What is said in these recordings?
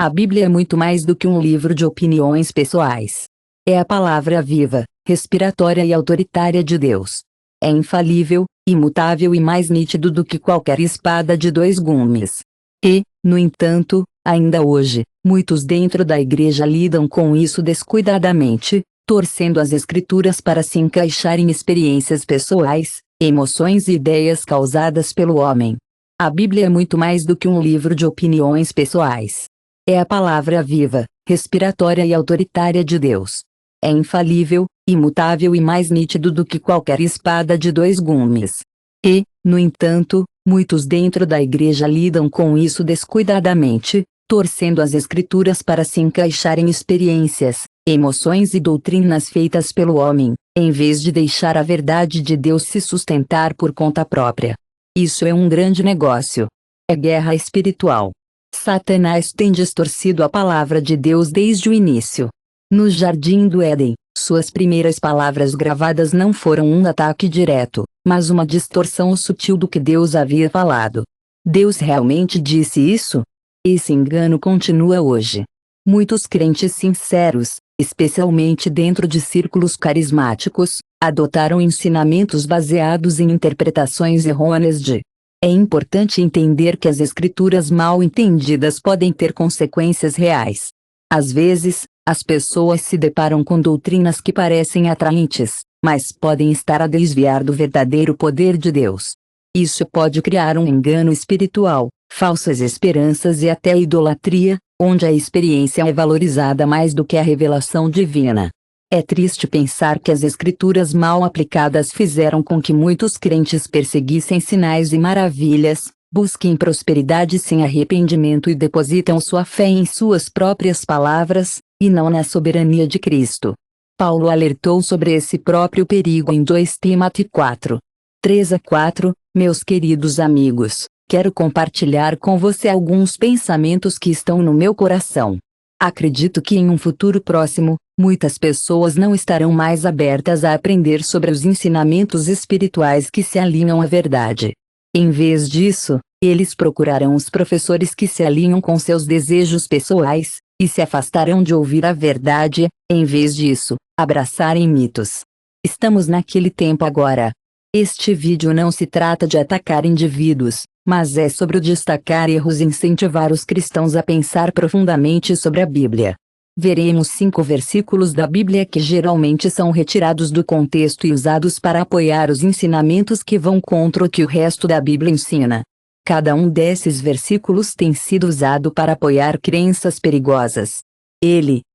A Bíblia é muito mais do que um livro de opiniões pessoais. É a palavra viva, respiratória e autoritária de Deus. É infalível, imutável e mais nítido do que qualquer espada de dois gumes. E, no entanto, ainda hoje, muitos dentro da igreja lidam com isso descuidadamente, torcendo as escrituras para se encaixar em experiências pessoais, emoções e ideias causadas pelo homem. A Bíblia é muito mais do que um livro de opiniões pessoais. É a palavra viva, respiratória e autoritária de Deus. É infalível, imutável e mais nítido do que qualquer espada de dois gumes. E, no entanto, muitos dentro da igreja lidam com isso descuidadamente, torcendo as escrituras para se encaixar em experiências, emoções e doutrinas feitas pelo homem, em vez de deixar a verdade de Deus se sustentar por conta própria. Isso é um grande negócio. É guerra espiritual. Satanás tem distorcido a palavra de Deus desde o início. No Jardim do Éden, suas primeiras palavras gravadas não foram um ataque direto, mas uma distorção sutil do que Deus havia falado. Deus realmente disse isso? Esse engano continua hoje. Muitos crentes sinceros, especialmente dentro de círculos carismáticos, adotaram ensinamentos baseados em interpretações errôneas de. É importante entender que as escrituras mal entendidas podem ter consequências reais. Às vezes, as pessoas se deparam com doutrinas que parecem atraentes, mas podem estar a desviar do verdadeiro poder de Deus. Isso pode criar um engano espiritual, falsas esperanças e até idolatria, onde a experiência é valorizada mais do que a revelação divina. É triste pensar que as escrituras mal aplicadas fizeram com que muitos crentes perseguissem sinais e maravilhas, busquem prosperidade sem arrependimento e depositam sua fé em suas próprias palavras, e não na soberania de Cristo. Paulo alertou sobre esse próprio perigo em 2 Timóteo 4. 3-4, meus queridos amigos, quero compartilhar com você alguns pensamentos que estão no meu coração. Acredito que em um futuro próximo, muitas pessoas não estarão mais abertas a aprender sobre os ensinamentos espirituais que se alinham à verdade. Em vez disso, eles procurarão os professores que se alinham com seus desejos pessoais, e se afastarão de ouvir a verdade, em vez disso, abraçarem mitos. Estamos naquele tempo agora. Este vídeo não se trata de atacar indivíduos, mas é sobre o destacar erros e incentivar os cristãos a pensar profundamente sobre a Bíblia. Veremos 5 versículos da Bíblia que geralmente são retirados do contexto e usados para apoiar os ensinamentos que vão contra o que o resto da Bíblia ensina. Cada um desses versículos tem sido usado para apoiar crenças perigosas.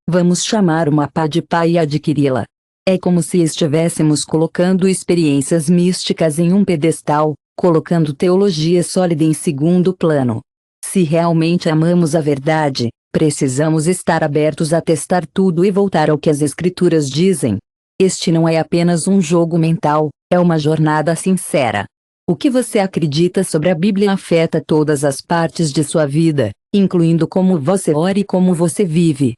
Vamos chamar uma pá de pá e adquiri-la. É como se estivéssemos colocando experiências místicas em um pedestal, colocando teologia sólida em segundo plano. Se realmente amamos a verdade, precisamos estar abertos a testar tudo e voltar ao que as Escrituras dizem. Este não é apenas um jogo mental, é uma jornada sincera. O que você acredita sobre a Bíblia afeta todas as partes de sua vida, incluindo como você ora e como você vive.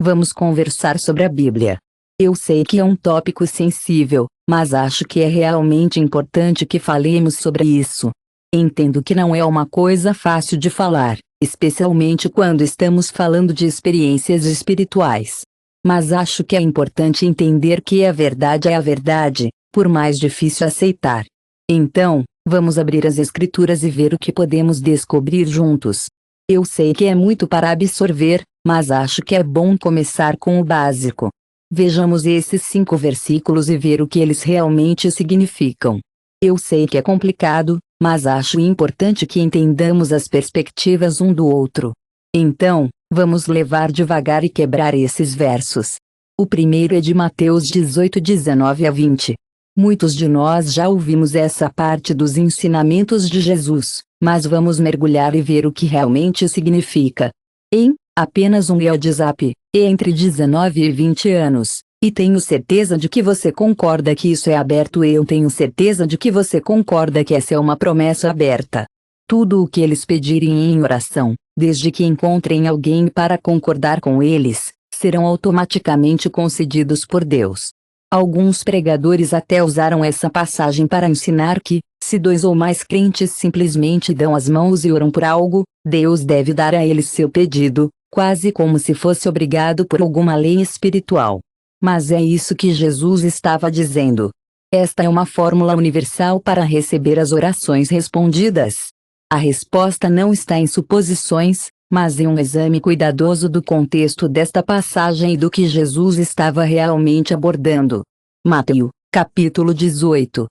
Vamos conversar sobre a Bíblia. Eu sei que é um tópico sensível, mas acho que é realmente importante que falemos sobre isso. Entendo que não é uma coisa fácil de falar, especialmente quando estamos falando de experiências espirituais. Mas acho que é importante entender que a verdade é a verdade, por mais difícil aceitar. Então, vamos abrir as Escrituras e ver o que podemos descobrir juntos. Eu sei que é muito para absorver, mas acho que é bom começar com o básico. Vejamos esses 5 versículos e ver o que eles realmente significam. Eu sei que é complicado, mas acho importante que entendamos as perspectivas um do outro. Então, vamos levar devagar e quebrar esses versos. O primeiro é de Mateus 18:19-20. Muitos de nós já ouvimos essa parte dos ensinamentos de Jesus, mas vamos mergulhar e ver o que realmente significa. Apenas um WhatsApp, entre 19 e 20 anos, e tenho certeza de que você concorda que isso é aberto. Eu tenho certeza de que você concorda que essa é uma promessa aberta. Tudo o que eles pedirem em oração, desde que encontrem alguém para concordar com eles, serão automaticamente concedidos por Deus. Alguns pregadores até usaram essa passagem para ensinar que, se dois ou mais crentes simplesmente dão as mãos e oram por algo, Deus deve dar a eles seu pedido, quase como se fosse obrigado por alguma lei espiritual. Mas é isso que Jesus estava dizendo. Esta é uma fórmula universal para receber as orações respondidas. A resposta não está em suposições, mas em um exame cuidadoso do contexto desta passagem e do que Jesus estava realmente abordando. Mateus, capítulo 18,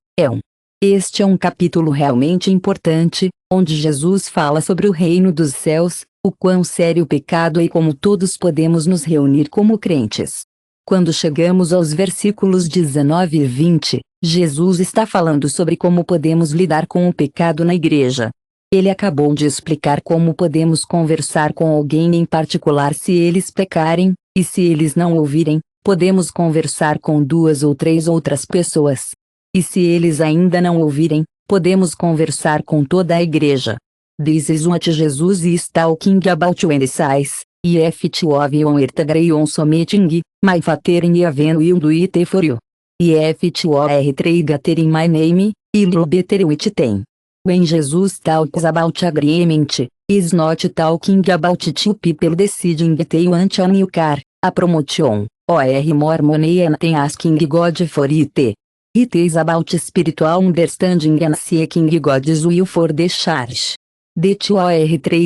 Este é um capítulo realmente importante, onde Jesus fala sobre o reino dos céus, o quão sério o pecado é e como todos podemos nos reunir como crentes. Quando chegamos aos versículos 19 e 20, Jesus está falando sobre como podemos lidar com o pecado na igreja. Ele acabou de explicar como podemos conversar com alguém em particular se eles pecarem, e se eles não ouvirem, podemos conversar com 2 ou 3 outras pessoas. E se eles ainda não ouvirem, podemos conversar com toda a igreja. This is what Jesus is talking about when he says, if you have on earth agree on something, my Father in heaven will do it for you. If you are gathering my name, I'll be there with them. When Jesus talks about agreement, is not talking about two people deciding they want a new car, a promotion, or more money and then asking God for it. It is about spiritual understanding and seeking God's will for the church. The 2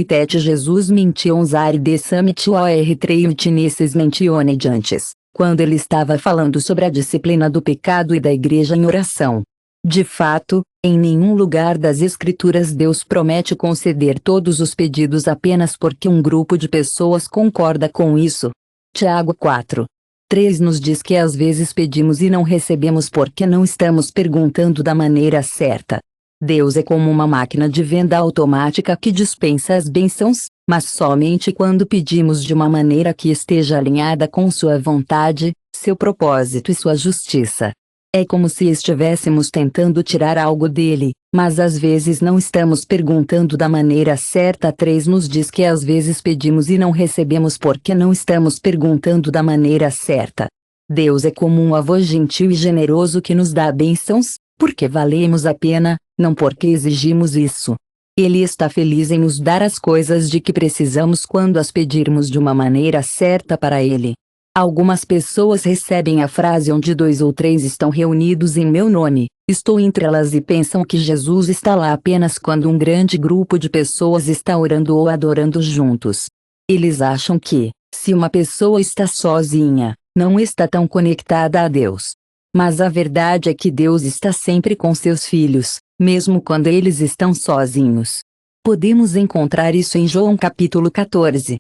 that Jesus mentions are the same 2 witnesses mentioned antes, quando ele estava falando sobre a disciplina do pecado e da igreja em oração. De fato, em nenhum lugar das Escrituras Deus promete conceder todos os pedidos apenas porque um grupo de pessoas concorda com isso. Tiago 4:3 nos diz que às vezes pedimos e não recebemos porque não estamos perguntando da maneira certa. Deus é como uma máquina de venda automática que dispensa as bênçãos, mas somente quando pedimos de uma maneira que esteja alinhada com sua vontade, seu propósito e sua justiça. É como se estivéssemos tentando tirar algo dele, mas às vezes não estamos perguntando da maneira certa. 3 nos diz que às vezes pedimos e não recebemos porque não estamos perguntando da maneira certa. Deus é como um avô gentil e generoso que nos dá bênçãos, porque valemos a pena, não porque exigimos isso. Ele está feliz em nos dar as coisas de que precisamos quando as pedirmos de uma maneira certa para ele. Algumas pessoas recebem a frase onde 2 ou 3 estão reunidos em meu nome, estou entre elas e pensam que Jesus está lá apenas quando um grande grupo de pessoas está orando ou adorando juntos. Eles acham que, se uma pessoa está sozinha, não está tão conectada a Deus. Mas a verdade é que Deus está sempre com seus filhos, mesmo quando eles estão sozinhos. Podemos encontrar isso em João capítulo 14:23.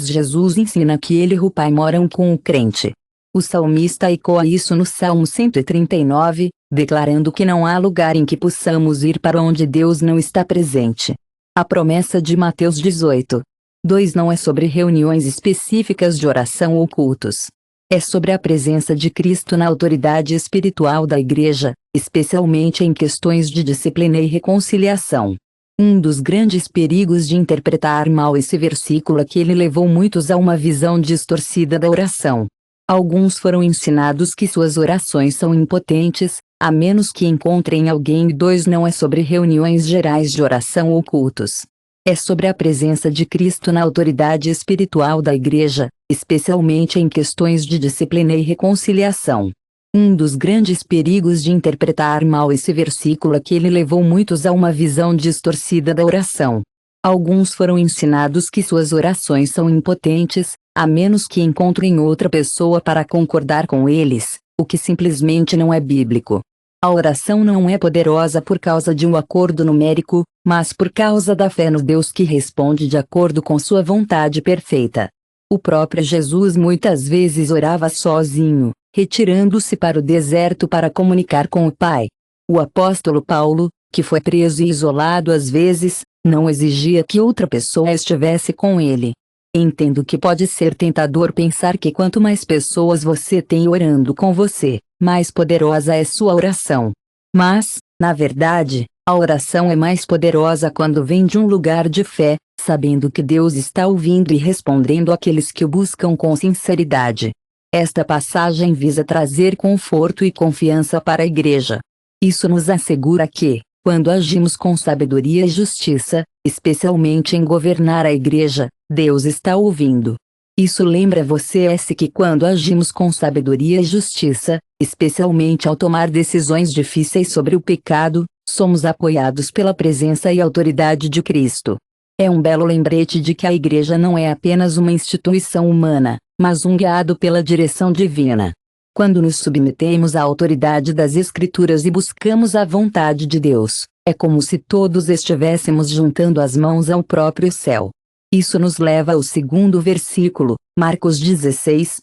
Jesus ensina que ele e o Pai moram com o crente. O salmista ecoa isso no Salmo 139, declarando que não há lugar em que possamos ir para onde Deus não está presente. A promessa de Mateus 18:2 não é sobre reuniões específicas de oração ou cultos. É sobre a presença de Cristo na autoridade espiritual da igreja, especialmente em questões de disciplina e reconciliação. Um dos grandes perigos de interpretar mal esse versículo é que ele levou muitos a uma visão distorcida da oração. Alguns foram ensinados que suas orações são impotentes, a menos que encontrem alguém. 2 não é sobre reuniões gerais de oração ou cultos. É sobre a presença de Cristo na autoridade espiritual da igreja, especialmente em questões de disciplina e reconciliação. Um dos grandes perigos de interpretar mal esse versículo é que ele levou muitos a uma visão distorcida da oração. Alguns foram ensinados que suas orações são impotentes, a menos que encontrem outra pessoa para concordar com eles, o que simplesmente não é bíblico. A oração não é poderosa por causa de um acordo numérico, mas por causa da fé no Deus que responde de acordo com sua vontade perfeita. O próprio Jesus muitas vezes orava sozinho, retirando-se para o deserto para comunicar com o Pai. O apóstolo Paulo, que foi preso e isolado às vezes, não exigia que outra pessoa estivesse com ele. Entendo que pode ser tentador pensar que quanto mais pessoas você tem orando com você, mais poderosa é sua oração. Mas, na verdade, a oração é mais poderosa quando vem de um lugar de fé, sabendo que Deus está ouvindo e respondendo àqueles que o buscam com sinceridade. Esta passagem visa trazer conforto e confiança para a igreja. Isso nos assegura que, quando agimos com sabedoria e justiça, especialmente em governar a igreja, Deus está ouvindo. Isso lembra vocês que quando agimos com sabedoria e justiça, especialmente ao tomar decisões difíceis sobre o pecado, somos apoiados pela presença e autoridade de Cristo. É um belo lembrete de que a igreja não é apenas uma instituição humana, mas um guiado pela direção divina. Quando nos submetemos à autoridade das Escrituras e buscamos a vontade de Deus, é como se todos estivéssemos juntando as mãos ao próprio céu. Isso nos leva ao segundo versículo, Marcos 16,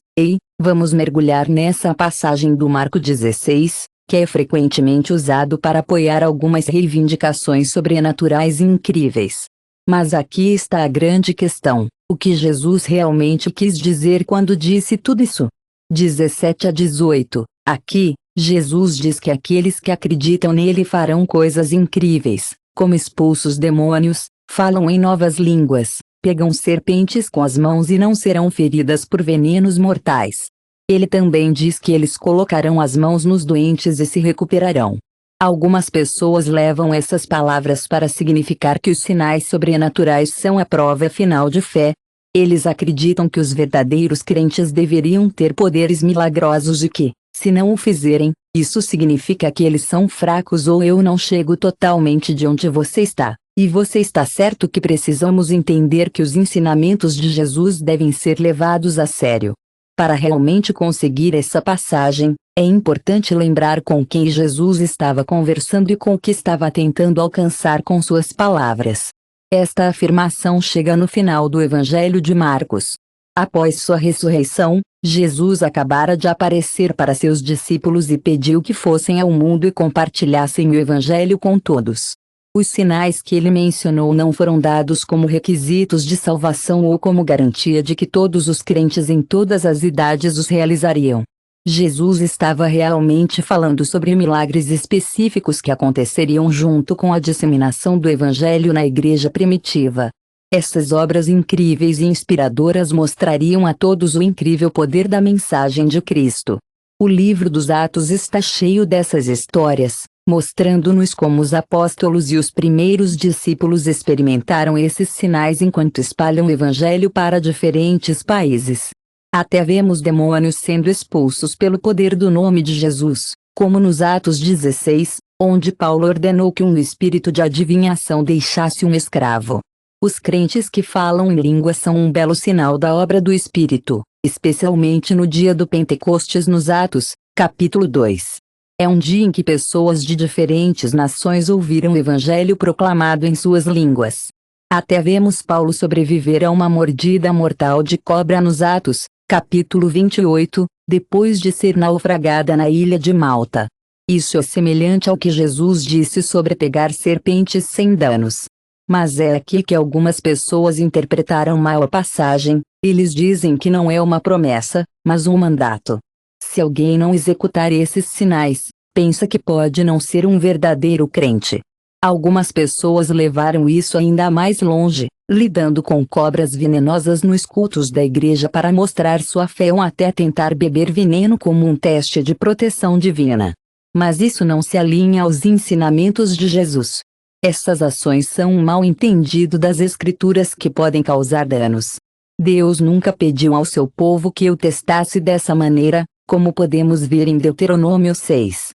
vamos mergulhar nessa passagem do Marco 16, que é frequentemente usado para apoiar algumas reivindicações sobrenaturais e incríveis. Mas aqui está a grande questão: o que Jesus realmente quis dizer quando disse tudo isso? 17 a 18. Aqui, Jesus diz que aqueles que acreditam nele farão coisas incríveis, como expulsos demônios, falam em novas línguas, pegam serpentes com as mãos e não serão feridas por venenos mortais. Ele também diz que eles colocarão as mãos nos doentes e se recuperarão. Algumas pessoas levam essas palavras para significar que os sinais sobrenaturais são a prova final de fé. Eles acreditam que os verdadeiros crentes deveriam ter poderes milagrosos e que, se não o fizerem, isso significa que eles são fracos ou eu não chego totalmente de onde você está. E você está certo que precisamos entender que os ensinamentos de Jesus devem ser levados a sério. Para realmente conseguir essa passagem, é importante lembrar com quem Jesus estava conversando e com o que estava tentando alcançar com suas palavras. Esta afirmação chega no final do Evangelho de Marcos. Após sua ressurreição, Jesus acabara de aparecer para seus discípulos e pediu que fossem ao mundo e compartilhassem o Evangelho com todos. Os sinais que ele mencionou não foram dados como requisitos de salvação ou como garantia de que todos os crentes em todas as idades os realizariam. Jesus estava realmente falando sobre milagres específicos que aconteceriam junto com a disseminação do Evangelho na igreja primitiva. Essas obras incríveis e inspiradoras mostrariam a todos o incrível poder da mensagem de Cristo. O livro dos Atos está cheio dessas histórias, mostrando-nos como os apóstolos e os primeiros discípulos experimentaram esses sinais enquanto espalham o Evangelho para diferentes países. Até vemos demônios sendo expulsos pelo poder do nome de Jesus, como nos Atos 16, onde Paulo ordenou que um espírito de adivinhação deixasse um escravo. Os crentes que falam em línguas são um belo sinal da obra do Espírito, especialmente no dia do Pentecostes nos Atos, capítulo 2. É um dia em que pessoas de diferentes nações ouviram o Evangelho proclamado em suas línguas. Até vemos Paulo sobreviver a uma mordida mortal de cobra nos Atos, capítulo 28, depois de ser naufragada na ilha de Malta. Isso é semelhante ao que Jesus disse sobre pegar serpentes sem danos. Mas é aqui que algumas pessoas interpretaram mal a passagem. Eles dizem que não é uma promessa, mas um mandato. Se alguém não executar esses sinais, pensa que pode não ser um verdadeiro crente. Algumas pessoas levaram isso ainda mais longe, lidando com cobras venenosas nos cultos da igreja para mostrar sua fé ou até tentar beber veneno como um teste de proteção divina. Mas isso não se alinha aos ensinamentos de Jesus. Essas ações são um mal-entendido das Escrituras que podem causar danos. Deus nunca pediu ao seu povo que o testasse dessa maneira, como podemos ver em Deuteronômio 6.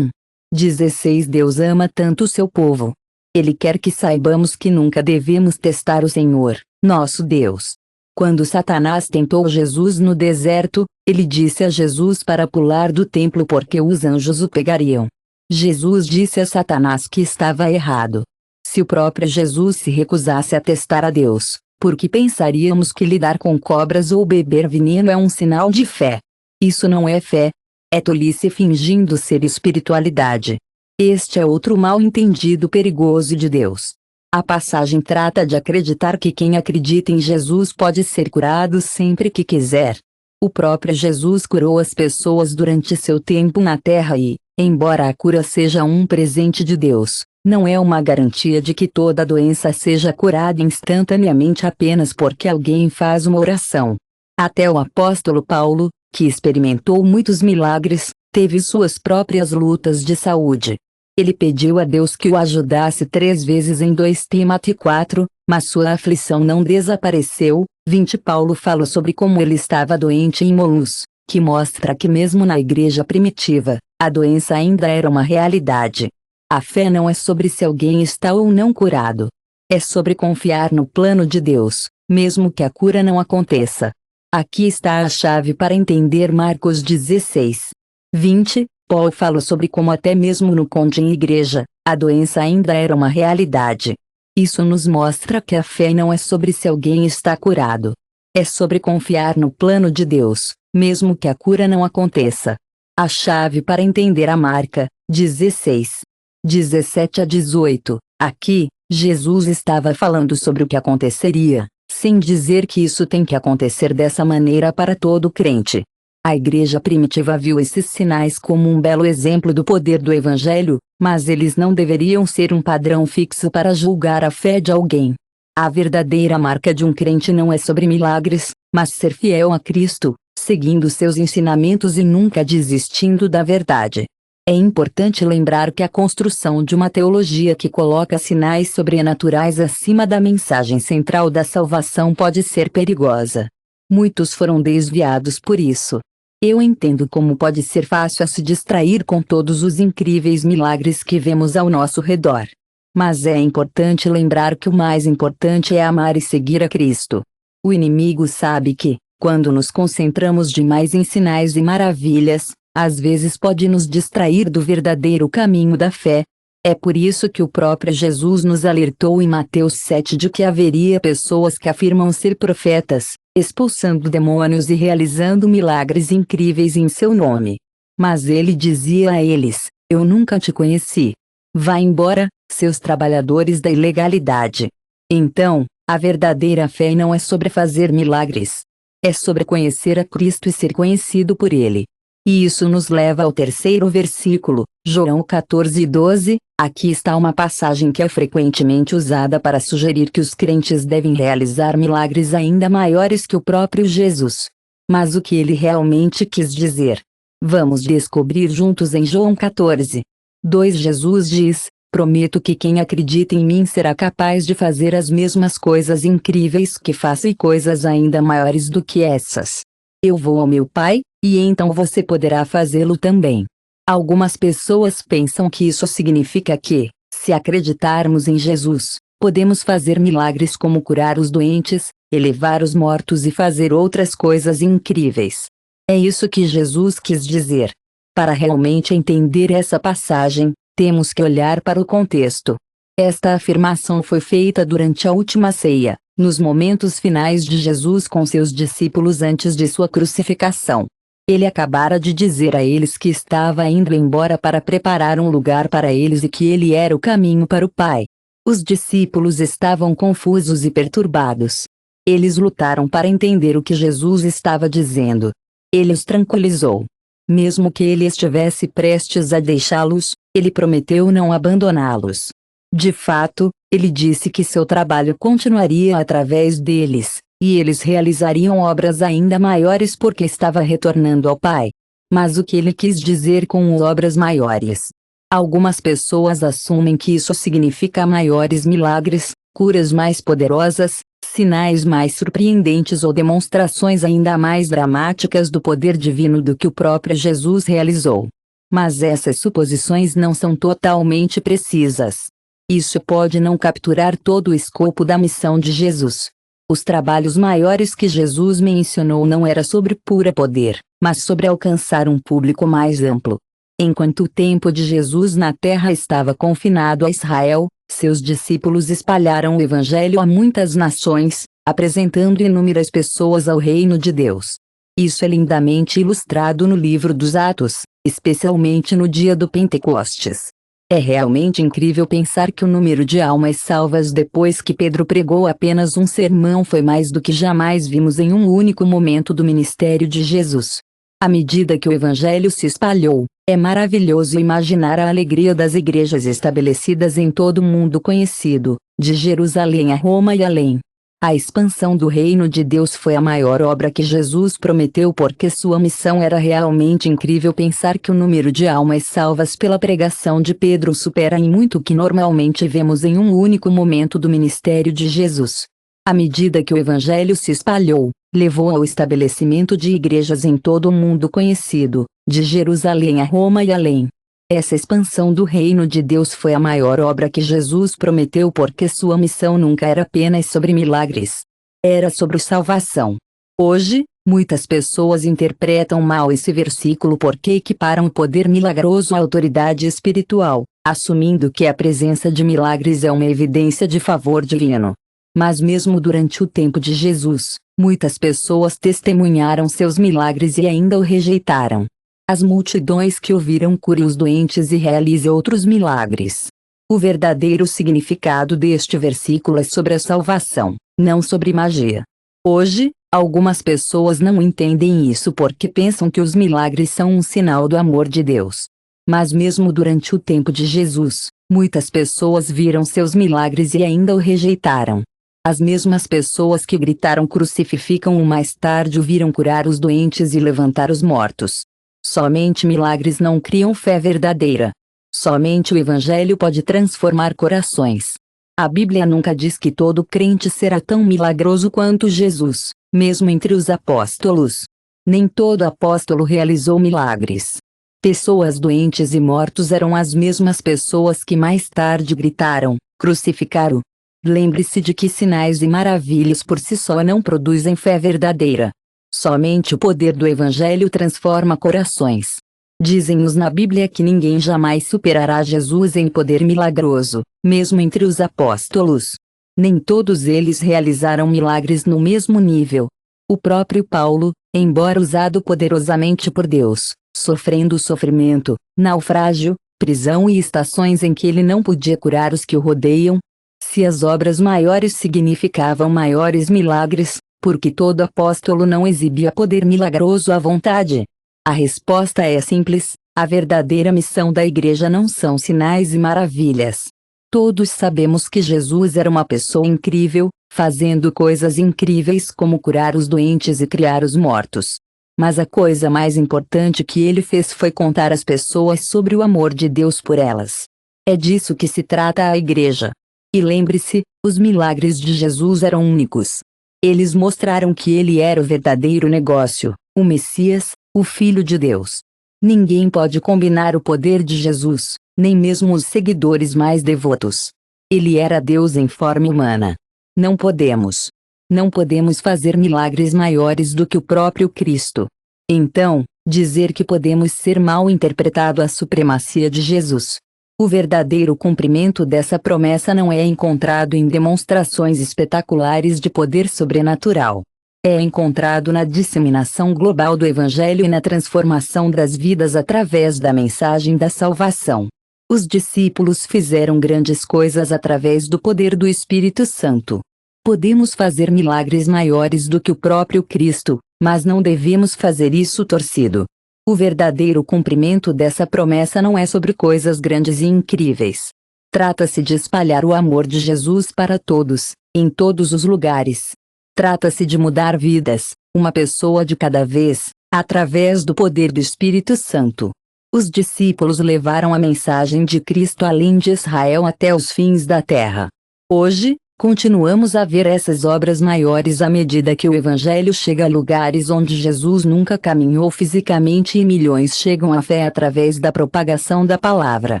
16. Deus ama tanto o seu povo. Ele quer que saibamos que nunca devemos testar o Senhor, nosso Deus. Quando Satanás tentou Jesus no deserto, ele disse a Jesus para pular do templo porque os anjos o pegariam. Jesus disse a Satanás que estava errado. Se o próprio Jesus se recusasse a testar a Deus, por que pensaríamos que lidar com cobras ou beber veneno é um sinal de fé? Isso não é fé. É tolice fingindo ser espiritualidade. Este é outro mal-entendido perigoso de Deus. A passagem trata de acreditar que quem acredita em Jesus pode ser curado sempre que quiser. O próprio Jesus curou as pessoas durante seu tempo na terra e, embora a cura seja um presente de Deus, não é uma garantia de que toda doença seja curada instantaneamente apenas porque alguém faz uma oração. Até o apóstolo Paulo, que experimentou muitos milagres, teve suas próprias lutas de saúde. Ele pediu a Deus que o ajudasse 3 vezes em 2 Timóteo 4, mas sua aflição não desapareceu. 20 Paulo fala sobre como ele estava doente em Molus, que mostra que mesmo na igreja primitiva, a doença ainda era uma realidade. A fé não é sobre se alguém está ou não curado. É sobre confiar no plano de Deus, mesmo que a cura não aconteça. Aqui está a chave para entender Marcos 16. 20, Paulo fala sobre como até mesmo no conde em igreja, a doença ainda era uma realidade. Isso nos mostra que a fé não é sobre se alguém está curado. É sobre confiar no plano de Deus, mesmo que a cura não aconteça. A chave para entender a marca, 16. 17 a 18. Aqui, Jesus estava falando sobre o que aconteceria, sem dizer que isso tem que acontecer dessa maneira para todo crente. A igreja primitiva viu esses sinais como um belo exemplo do poder do Evangelho, mas eles não deveriam ser um padrão fixo para julgar a fé de alguém. A verdadeira marca de um crente não é sobre milagres, mas ser fiel a Cristo, seguindo seus ensinamentos e nunca desistindo da verdade. É importante lembrar que a construção de uma teologia que coloca sinais sobrenaturais acima da mensagem central da salvação pode ser perigosa. Muitos foram desviados por isso. Eu entendo como pode ser fácil se distrair com todos os incríveis milagres que vemos ao nosso redor. Mas é importante lembrar que o mais importante é amar e seguir a Cristo. O inimigo sabe que, quando nos concentramos demais em sinais e maravilhas, às vezes pode nos distrair do verdadeiro caminho da fé. É por isso que o próprio Jesus nos alertou em Mateus 7 de que haveria pessoas que afirmam ser profetas, expulsando demônios e realizando milagres incríveis em seu nome. Mas ele dizia a eles: Eu nunca te conheci. Vá embora, seus trabalhadores da ilegalidade. Então, a verdadeira fé não é sobre fazer milagres. É sobre conhecer a Cristo e ser conhecido por Ele. E isso nos leva ao terceiro versículo, João 14:12. Aqui está uma passagem que é frequentemente usada para sugerir que os crentes devem realizar milagres ainda maiores que o próprio Jesus. Mas o que ele realmente quis dizer? Vamos descobrir juntos em João 14:2. Jesus diz: Prometo que quem acredita em mim será capaz de fazer as mesmas coisas incríveis que faço e coisas ainda maiores do que essas. Eu vou ao meu Pai, e então você poderá fazê-lo também. Algumas pessoas pensam que isso significa que, se acreditarmos em Jesus, podemos fazer milagres como curar os doentes, elevar os mortos e fazer outras coisas incríveis. É isso que Jesus quis dizer. Para realmente entender essa passagem, temos que olhar para o contexto. Esta afirmação foi feita durante a última ceia, nos momentos finais de Jesus com seus discípulos antes de sua crucificação. Ele acabara de dizer a eles que estava indo embora para preparar um lugar para eles e que ele era o caminho para o Pai. Os discípulos estavam confusos e perturbados. Eles lutaram para entender o que Jesus estava dizendo. Ele os tranquilizou. Mesmo que ele estivesse prestes a deixá-los, ele prometeu não abandoná-los. De fato, ele disse que seu trabalho continuaria através deles, e eles realizariam obras ainda maiores porque estava retornando ao Pai. Mas o que ele quis dizer com obras maiores? Algumas pessoas assumem que isso significa maiores milagres, curas mais poderosas, sinais mais surpreendentes ou demonstrações ainda mais dramáticas do poder divino do que o próprio Jesus realizou. Mas essas suposições não são totalmente precisas. Isso pode não capturar todo o escopo da missão de Jesus. Os trabalhos maiores que Jesus mencionou não era sobre pura poder, mas sobre alcançar um público mais amplo. Enquanto o tempo de Jesus na terra estava confinado a Israel, seus discípulos espalharam o Evangelho a muitas nações, apresentando inúmeras pessoas ao reino de Deus. Isso é lindamente ilustrado no livro dos Atos, especialmente no dia do Pentecostes. É realmente incrível pensar que o número de almas salvas depois que Pedro pregou apenas um sermão foi mais do que jamais vimos em um único momento do ministério de Jesus. À medida que o Evangelho se espalhou, é maravilhoso imaginar a alegria das igrejas estabelecidas em todo o mundo conhecido, de Jerusalém a Roma e além. A expansão do reino de Deus foi a maior obra que Jesus prometeu porque sua missão era realmente incrível. Pensar que o número de almas salvas pela pregação de Pedro supera em muito o que normalmente vemos em um único momento do ministério de Jesus. À medida que o evangelho se espalhou, levou ao estabelecimento de igrejas em todo o mundo conhecido, de Jerusalém a Roma e além. Essa expansão do reino de Deus foi a maior obra que Jesus prometeu porque sua missão nunca era apenas sobre milagres. Era sobre salvação. Hoje, muitas pessoas interpretam mal esse versículo porque equiparam o poder milagroso à autoridade espiritual, assumindo que a presença de milagres é uma evidência de favor divino. Mas mesmo durante o tempo de Jesus, muitas pessoas testemunharam seus milagres e ainda o rejeitaram. As multidões que ouviram cure os doentes e realize outros milagres. O verdadeiro significado deste versículo é sobre a salvação, não sobre magia. Hoje, algumas pessoas não entendem isso porque pensam que os milagres são um sinal do amor de Deus. Mas mesmo durante o tempo de Jesus, muitas pessoas viram seus milagres e ainda o rejeitaram. As mesmas pessoas que gritaram crucificam-o mais tarde o viram curar os doentes e levantar os mortos. Somente milagres não criam fé verdadeira. Somente o Evangelho pode transformar corações. A Bíblia nunca diz que todo crente será tão milagroso quanto Jesus, mesmo entre os apóstolos. Nem todo apóstolo realizou milagres. Pessoas doentes e mortos eram as mesmas pessoas que mais tarde gritaram: crucificaram. Lembre-se de que sinais e maravilhas por si só não produzem fé verdadeira. Somente o poder do Evangelho transforma corações. Dizem-nos na Bíblia que ninguém jamais superará Jesus em poder milagroso, mesmo entre os apóstolos. Nem todos eles realizaram milagres no mesmo nível. O próprio Paulo, embora usado poderosamente por Deus, sofrendo sofrimento, naufrágio, prisão e estações em que ele não podia curar os que o rodeiam. Se as obras maiores significavam maiores milagres, por que todo apóstolo não exibia poder milagroso à vontade? A resposta é simples: a verdadeira missão da igreja não são sinais e maravilhas. Todos sabemos que Jesus era uma pessoa incrível, fazendo coisas incríveis como curar os doentes e criar os mortos. Mas a coisa mais importante que ele fez foi contar às pessoas sobre o amor de Deus por elas. É disso que se trata a igreja. E lembre-se, os milagres de Jesus eram únicos. Eles mostraram que ele era o verdadeiro negócio, o Messias, o Filho de Deus. Ninguém pode combinar o poder de Jesus, nem mesmo os seguidores mais devotos. Ele era Deus em forma humana. Não podemos. Não podemos fazer milagres maiores do que o próprio Cristo. Então, dizer que podemos ser mal interpretado a supremacia de Jesus. O verdadeiro cumprimento dessa promessa não é encontrado em demonstrações espetaculares de poder sobrenatural. É encontrado na disseminação global do Evangelho e na transformação das vidas através da mensagem da salvação. Os discípulos fizeram grandes coisas através do poder do Espírito Santo. Podemos fazer milagres maiores do que o próprio Cristo, mas não devemos fazer isso torcido. O verdadeiro cumprimento dessa promessa não é sobre coisas grandes e incríveis. Trata-se de espalhar o amor de Jesus para todos, em todos os lugares. Trata-se de mudar vidas, uma pessoa de cada vez, através do poder do Espírito Santo. Os discípulos levaram a mensagem de Cristo além de Israel até os fins da terra. Hoje, continuamos a ver essas obras maiores à medida que o Evangelho chega a lugares onde Jesus nunca caminhou fisicamente e milhões chegam à fé através da propagação da palavra.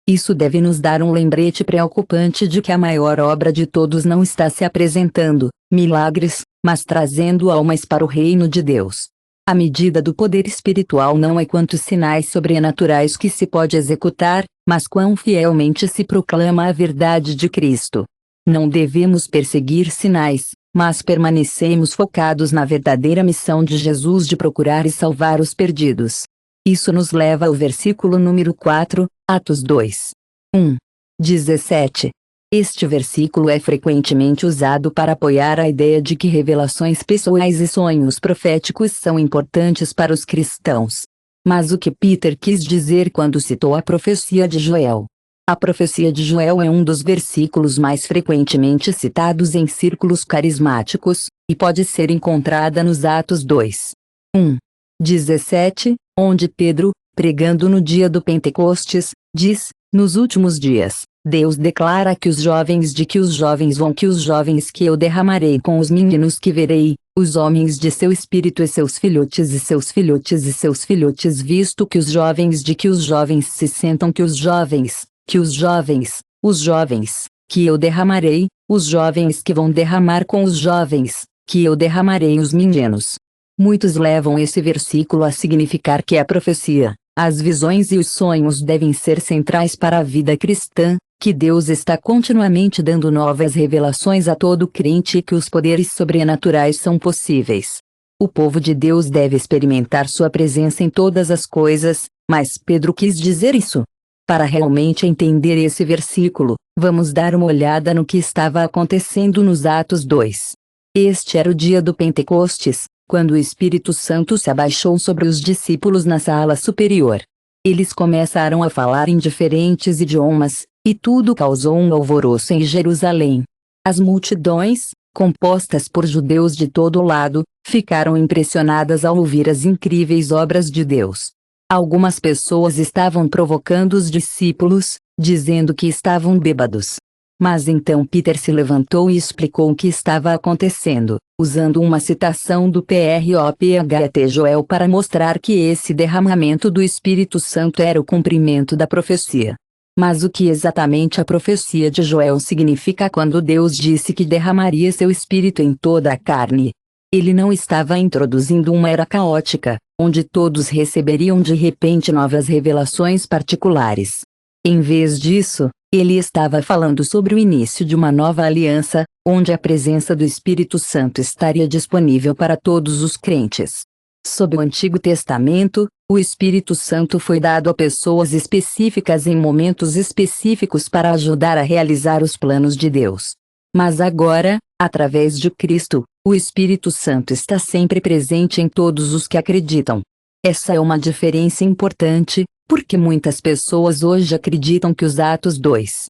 Isso deve nos dar um lembrete preocupante de que a maior obra de todos não está se apresentando, milagres, mas trazendo almas para o reino de Deus. A medida do poder espiritual não é quantos sinais sobrenaturais que se pode executar, mas quão fielmente se proclama a verdade de Cristo. Não devemos perseguir sinais, mas permanecemos focados na verdadeira missão de Jesus de procurar e salvar os perdidos. Isso nos leva ao versículo número 4, Atos 2. 17. Este versículo é frequentemente usado para apoiar a ideia de que revelações pessoais e sonhos proféticos são importantes para os cristãos. Mas o que Peter quis dizer quando citou a profecia de Joel? A profecia de Joel é um dos versículos mais frequentemente citados em círculos carismáticos, e pode ser encontrada nos Atos 2. 17, onde Pedro, pregando no dia do Pentecostes, diz: nos últimos dias, Deus declara que os jovens vão que os jovens que eu derramarei com os meninos que verei, os homens de seu espírito e seus filhotes e seus filhotes e seus filhotes, visto que os jovens se sentam que os jovens, que eu derramarei, os jovens que vão derramar com os jovens, que eu derramarei os meninos. Muitos levam esse versículo a significar que a profecia, as visões e os sonhos devem ser centrais para a vida cristã, que Deus está continuamente dando novas revelações a todo crente e que os poderes sobrenaturais são possíveis. O povo de Deus deve experimentar sua presença em todas as coisas, mas Pedro quis dizer isso. Para realmente entender esse versículo, vamos dar uma olhada no que estava acontecendo nos Atos 2. Este era o dia do Pentecostes, quando o Espírito Santo se abaixou sobre os discípulos na sala superior. Eles começaram a falar em diferentes idiomas, e tudo causou um alvoroço em Jerusalém. As multidões, compostas por judeus de todo lado, ficaram impressionadas ao ouvir as incríveis obras de Deus. Algumas pessoas estavam provocando os discípulos, dizendo que estavam bêbados. Mas então Peter se levantou e explicou o que estava acontecendo, usando uma citação do Prophet Joel para mostrar que esse derramamento do Espírito Santo era o cumprimento da profecia. Mas o que exatamente a profecia de Joel significa quando Deus disse que derramaria seu Espírito em toda a carne? Ele não estava introduzindo uma era caótica, onde todos receberiam de repente novas revelações particulares. Em vez disso, ele estava falando sobre o início de uma nova aliança, onde a presença do Espírito Santo estaria disponível para todos os crentes. Sob o Antigo Testamento, o Espírito Santo foi dado a pessoas específicas em momentos específicos para ajudar a realizar os planos de Deus. Mas agora, através de Cristo, o Espírito Santo está sempre presente em todos os que acreditam. Essa é uma diferença importante, porque muitas pessoas hoje acreditam que os Atos 2.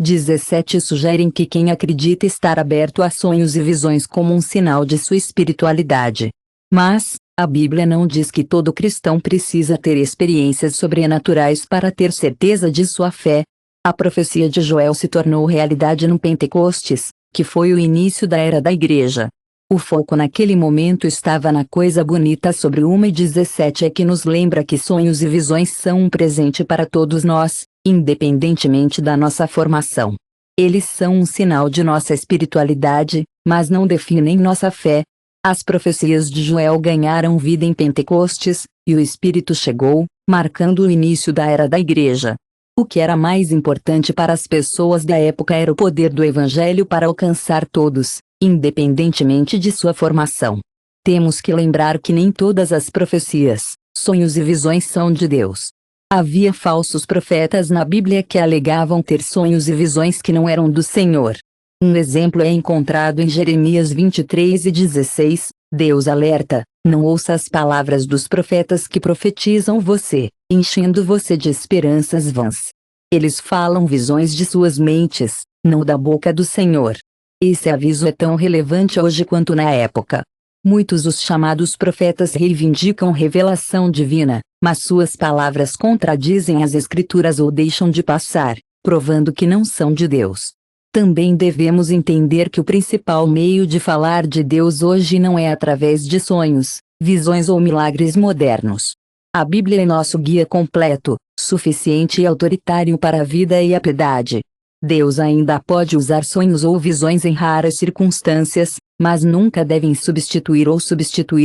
17 sugerem que quem acredita estar aberto a sonhos e visões como um sinal de sua espiritualidade. Mas, a Bíblia não diz que todo cristão precisa ter experiências sobrenaturais para ter certeza de sua fé. A profecia de Joel se tornou realidade no Pentecostes, que foi o início da era da igreja. O foco naquele momento estava na coisa bonita sobre 1:17 que nos lembra que sonhos e visões são um presente para todos nós, independentemente da nossa formação. Eles são um sinal de nossa espiritualidade, mas não definem nossa fé. As profecias de Joel ganharam vida em Pentecostes, e o Espírito chegou, marcando o início da era da igreja. O que era mais importante para as pessoas da época era o poder do Evangelho para alcançar todos, independentemente de sua formação. Temos que lembrar que nem todas as profecias, sonhos e visões são de Deus. Havia falsos profetas na Bíblia que alegavam ter sonhos e visões que não eram do Senhor. Um exemplo é encontrado em Jeremias 23:16, Deus alerta: não ouça as palavras dos profetas que profetizam você, enchendo você de esperanças vãs. Eles falam visões de suas mentes, não da boca do Senhor. Esse aviso é tão relevante hoje quanto na época. Muitos os chamados profetas reivindicam revelação divina, mas suas palavras contradizem as Escrituras ou deixam de passar, provando que não são de Deus. Também devemos entender que o principal meio de falar de Deus hoje não é através de sonhos, visões ou milagres modernos. A Bíblia é nosso guia completo, suficiente e autoritário para a vida e a piedade. Deus ainda pode usar sonhos ou visões em raras circunstâncias, mas nunca devem substituir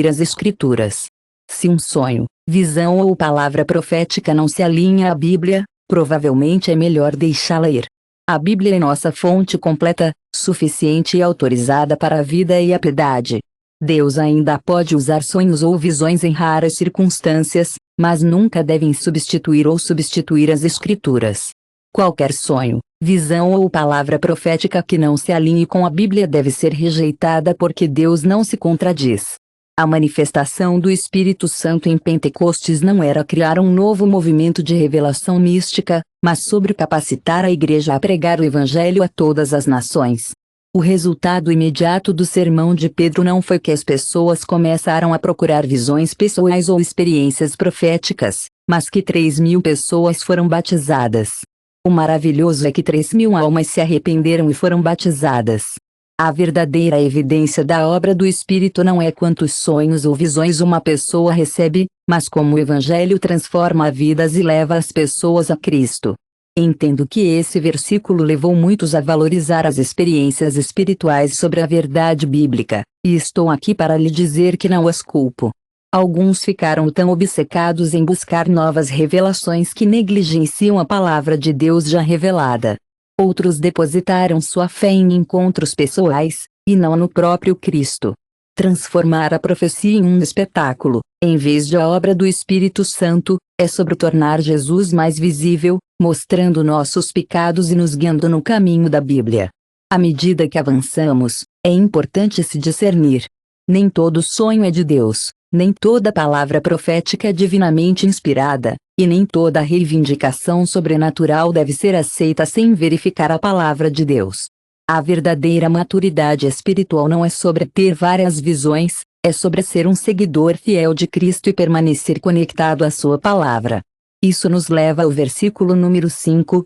as Escrituras. Se um sonho, visão ou palavra profética não se alinha à Bíblia, provavelmente é melhor deixá-la ir. A Bíblia é nossa fonte completa, suficiente e autorizada para a vida e a piedade. Deus ainda pode usar sonhos ou visões em raras circunstâncias, mas nunca devem substituir as Escrituras. Qualquer sonho, visão ou palavra profética que não se alinhe com a Bíblia deve ser rejeitada porque Deus não se contradiz. A manifestação do Espírito Santo em Pentecostes não era criar um novo movimento de revelação mística, mas sobre capacitar a igreja a pregar o Evangelho a todas as nações. O resultado imediato do sermão de Pedro não foi que as pessoas começaram a procurar visões pessoais ou experiências proféticas, mas que 3.000 pessoas foram batizadas. O maravilhoso é que 3.000 almas se arrependeram e foram batizadas. A verdadeira evidência da obra do Espírito não é quantos sonhos ou visões uma pessoa recebe, mas como o Evangelho transforma vidas e leva as pessoas a Cristo. Entendo que esse versículo levou muitos a valorizar as experiências espirituais sobre a verdade bíblica, e estou aqui para lhe dizer que não as culpo. Alguns ficaram tão obcecados em buscar novas revelações que negligenciam a palavra de Deus já revelada. Outros depositaram sua fé em encontros pessoais, e não no próprio Cristo. Transformar a profecia em um espetáculo, em vez de a obra do Espírito Santo, é sobre tornar Jesus mais visível, mostrando nossos pecados e nos guiando no caminho da Bíblia. À medida que avançamos, é importante se discernir. Nem todo sonho é de Deus, nem toda palavra profética é divinamente inspirada, e nem toda reivindicação sobrenatural deve ser aceita sem verificar a palavra de Deus. A verdadeira maturidade espiritual não é sobre ter várias visões, é sobre ser um seguidor fiel de Cristo e permanecer conectado à sua palavra. Isso nos leva ao versículo número 5,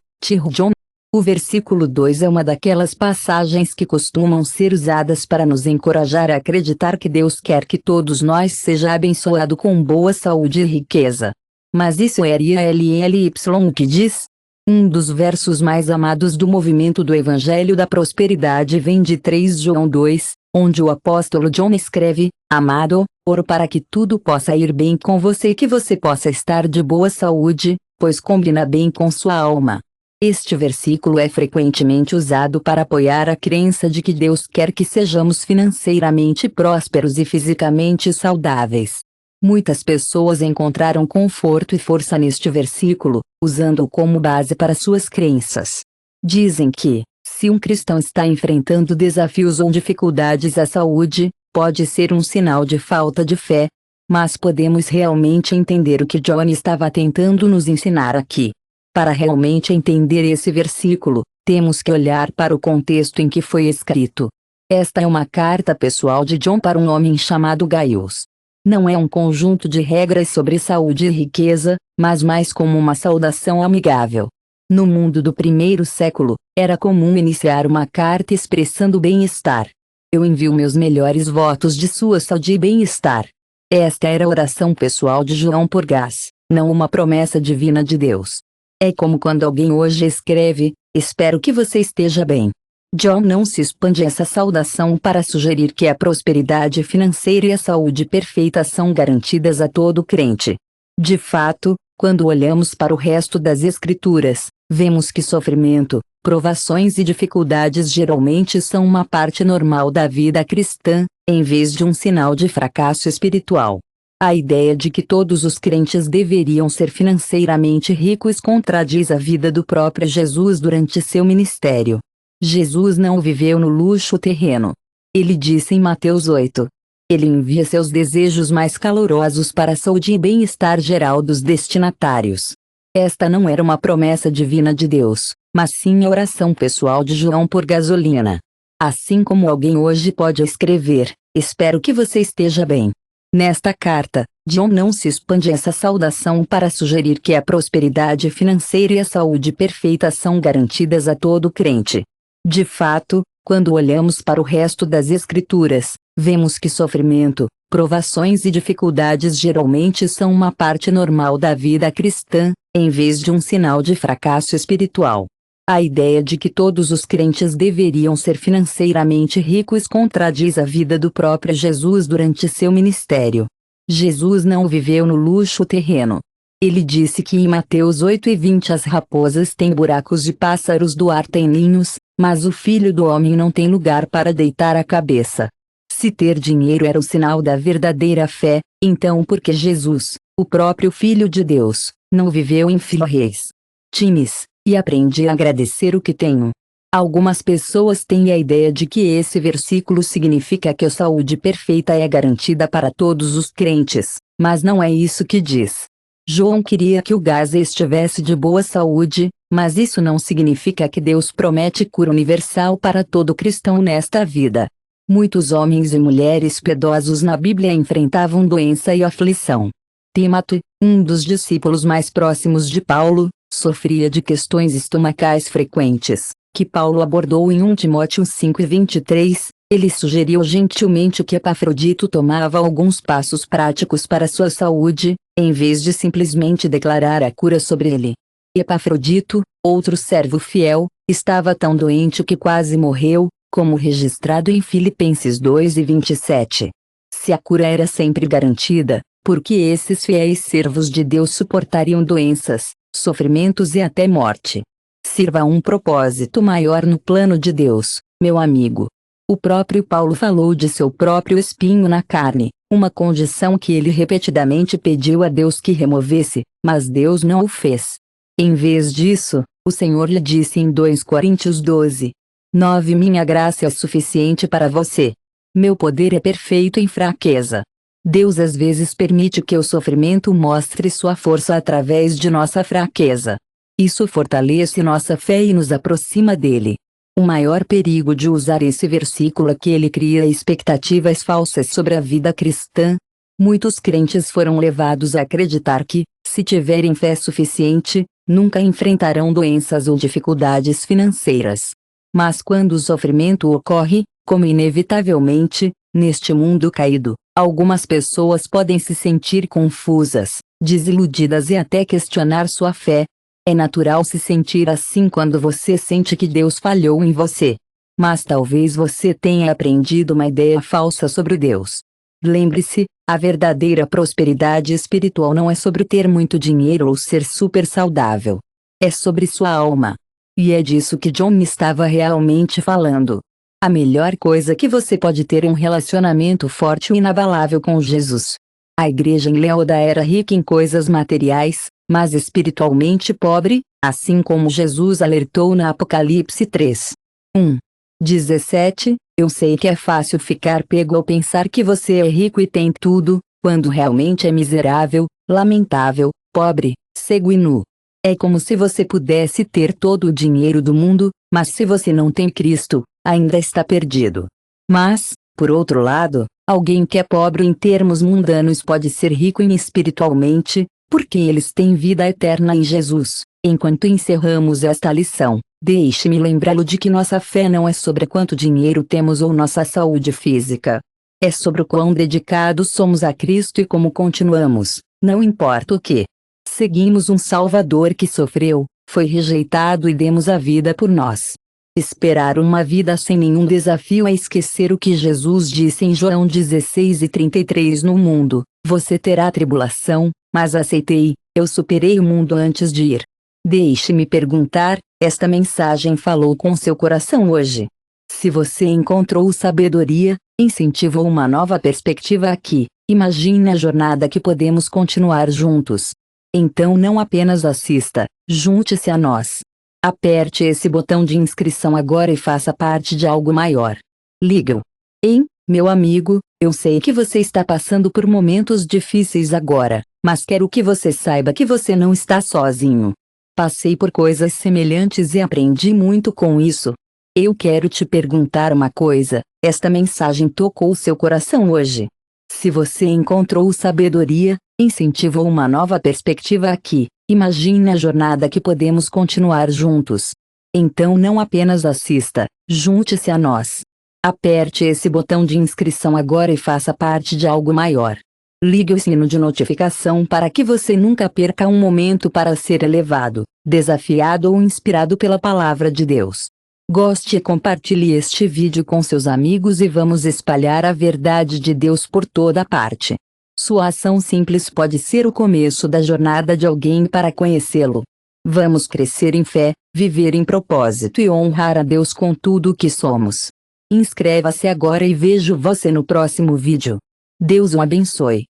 John. O versículo 2 é uma daquelas passagens que costumam ser usadas para nos encorajar a acreditar que Deus quer que todos nós seja abençoado com boa saúde e riqueza. Mas isso é RLLY o que diz? Um dos versos mais amados do movimento do Evangelho da Prosperidade vem de 3 João 2, onde o apóstolo John escreve: Amado, oro para que tudo possa ir bem com você e que você possa estar de boa saúde, pois combina bem com sua alma. Este versículo é frequentemente usado para apoiar a crença de que Deus quer que sejamos financeiramente prósperos e fisicamente saudáveis. Muitas pessoas encontraram conforto e força neste versículo, usando-o como base para suas crenças. Dizem que, se um cristão está enfrentando desafios ou dificuldades à saúde, pode ser um sinal de falta de fé. Mas podemos realmente entender o que John estava tentando nos ensinar aqui. Para realmente entender esse versículo, temos que olhar para o contexto em que foi escrito. Esta é uma carta pessoal de John para um homem chamado Gaius. Não é um conjunto de regras sobre saúde e riqueza, mas mais como uma saudação amigável. No mundo do primeiro século, era comum iniciar uma carta expressando bem-estar. Eu envio meus melhores votos de sua saúde e bem-estar. Esta era a oração pessoal de João por Gás, não uma promessa divina de Deus. É como quando alguém hoje escreve: espero que você esteja bem. John não se expande essa saudação para sugerir que a prosperidade financeira e a saúde perfeita são garantidas a todo crente. De fato, quando olhamos para o resto das Escrituras, vemos que sofrimento, provações e dificuldades geralmente são uma parte normal da vida cristã, em vez de um sinal de fracasso espiritual. A ideia de que todos os crentes deveriam ser financeiramente ricos contradiz a vida do próprio Jesus durante seu ministério. Jesus não viveu no luxo terreno. Ele disse em Mateus 8. Ele envia seus desejos mais calorosos para a saúde e bem-estar geral dos destinatários. Esta não era uma promessa divina de Deus, mas sim a oração pessoal de João por gasolina. Assim como alguém hoje pode escrever: espero que você esteja bem. Nesta carta, John não se expande essa saudação para sugerir que a prosperidade financeira e a saúde perfeita são garantidas a todo crente. De fato, quando olhamos para o resto das Escrituras, vemos que sofrimento, provações e dificuldades geralmente são uma parte normal da vida cristã, em vez de um sinal de fracasso espiritual. A ideia de que todos os crentes deveriam ser financeiramente ricos contradiz a vida do próprio Jesus durante seu ministério. Jesus não viveu no luxo terreno. Ele disse que em Mateus 8:20 as raposas têm buracos e pássaros do ar têm ninhos, mas o Filho do Homem não tem lugar para deitar a cabeça. Se ter dinheiro era o sinal da verdadeira fé, então por que Jesus, o próprio Filho de Deus, não viveu em Filho-reis? Times, e aprendi a agradecer o que tenho. Algumas pessoas têm a ideia de que esse versículo significa que a saúde perfeita é garantida para todos os crentes, mas não é isso que diz. João queria que o Gaza estivesse de boa saúde, mas isso não significa que Deus promete cura universal para todo cristão nesta vida. Muitos homens e mulheres piedosos na Bíblia enfrentavam doença e aflição. Tímato, um dos discípulos mais próximos de Paulo, sofria de questões estomacais frequentes, que Paulo abordou em 1 Timóteo 5:23. Ele sugeriu gentilmente que Epafrodito tomava alguns passos práticos para sua saúde, em vez de simplesmente declarar a cura sobre ele. Epafrodito, outro servo fiel, estava tão doente que quase morreu, como registrado em Filipenses 2:27. Se a cura era sempre garantida, por que esses fiéis servos de Deus suportariam doenças, sofrimentos e até morte? Sirva a um propósito maior no plano de Deus, meu amigo. O próprio Paulo falou de seu próprio espinho na carne, uma condição que ele repetidamente pediu a Deus que removesse, mas Deus não o fez. Em vez disso, o Senhor lhe disse em 2 Coríntios 12:9: Minha graça é suficiente para você. Meu poder é perfeito em fraqueza. Deus às vezes permite que o sofrimento mostre sua força através de nossa fraqueza. Isso fortalece nossa fé e nos aproxima dele. O maior perigo de usar esse versículo é que ele cria expectativas falsas sobre a vida cristã. Muitos crentes foram levados a acreditar que, se tiverem fé suficiente, nunca enfrentarão doenças ou dificuldades financeiras. Mas quando o sofrimento ocorre, como inevitavelmente, neste mundo caído, algumas pessoas podem se sentir confusas, desiludidas e até questionar sua fé. É natural se sentir assim quando você sente que Deus falhou em você. Mas talvez você tenha aprendido uma ideia falsa sobre Deus. Lembre-se, a verdadeira prosperidade espiritual não é sobre ter muito dinheiro ou ser super saudável. É sobre sua alma. E é disso que John estava realmente falando. A melhor coisa que você pode ter é um relacionamento forte e inabalável com Jesus. A igreja em Laodiceia era rica em coisas materiais, mas espiritualmente pobre, assim como Jesus alertou na Apocalipse 3:17. Eu sei que é fácil ficar pego ao pensar que você é rico e tem tudo, quando realmente é miserável, lamentável, pobre, cego e nu. É como se você pudesse ter todo o dinheiro do mundo, mas se você não tem Cristo, ainda está perdido. Mas, por outro lado, alguém que é pobre em termos mundanos pode ser rico espiritualmente, porque eles têm vida eterna em Jesus. Enquanto encerramos esta lição, deixe-me lembrá-lo de que nossa fé não é sobre quanto dinheiro temos ou nossa saúde física. É sobre o quão dedicados somos a Cristo e como continuamos, não importa o que. Seguimos um Salvador que sofreu, foi rejeitado e demos a vida por nós. Esperar uma vida sem nenhum desafio é esquecer o que Jesus disse em João 16:33: No mundo, você terá tribulação, mas aceitei, eu superei o mundo antes de ir. Deixe-me perguntar, esta mensagem falou com seu coração hoje? Se você encontrou sabedoria, incentivou uma nova perspectiva aqui, imagine a jornada que podemos continuar juntos. Então não apenas assista, junte-se a nós. Aperte esse botão de inscrição agora e faça parte de algo maior. Ligue-o. Hein, meu amigo, eu sei que você está passando por momentos difíceis agora, mas quero que você saiba que você não está sozinho. Passei por coisas semelhantes e aprendi muito com isso. Eu quero te perguntar uma coisa: esta mensagem tocou seu coração hoje? Se você encontrou sabedoria, incentivou uma nova perspectiva aqui, imagine a jornada que podemos continuar juntos. Então não apenas assista, junte-se a nós. Aperte esse botão de inscrição agora e faça parte de algo maior. Ligue o sino de notificação para que você nunca perca um momento para ser elevado, desafiado ou inspirado pela palavra de Deus. Goste e compartilhe este vídeo com seus amigos e vamos espalhar a verdade de Deus por toda parte. Sua ação simples pode ser o começo da jornada de alguém para conhecê-lo. Vamos crescer em fé, viver em propósito e honrar a Deus com tudo o que somos. Inscreva-se agora e vejo você no próximo vídeo. Deus o abençoe.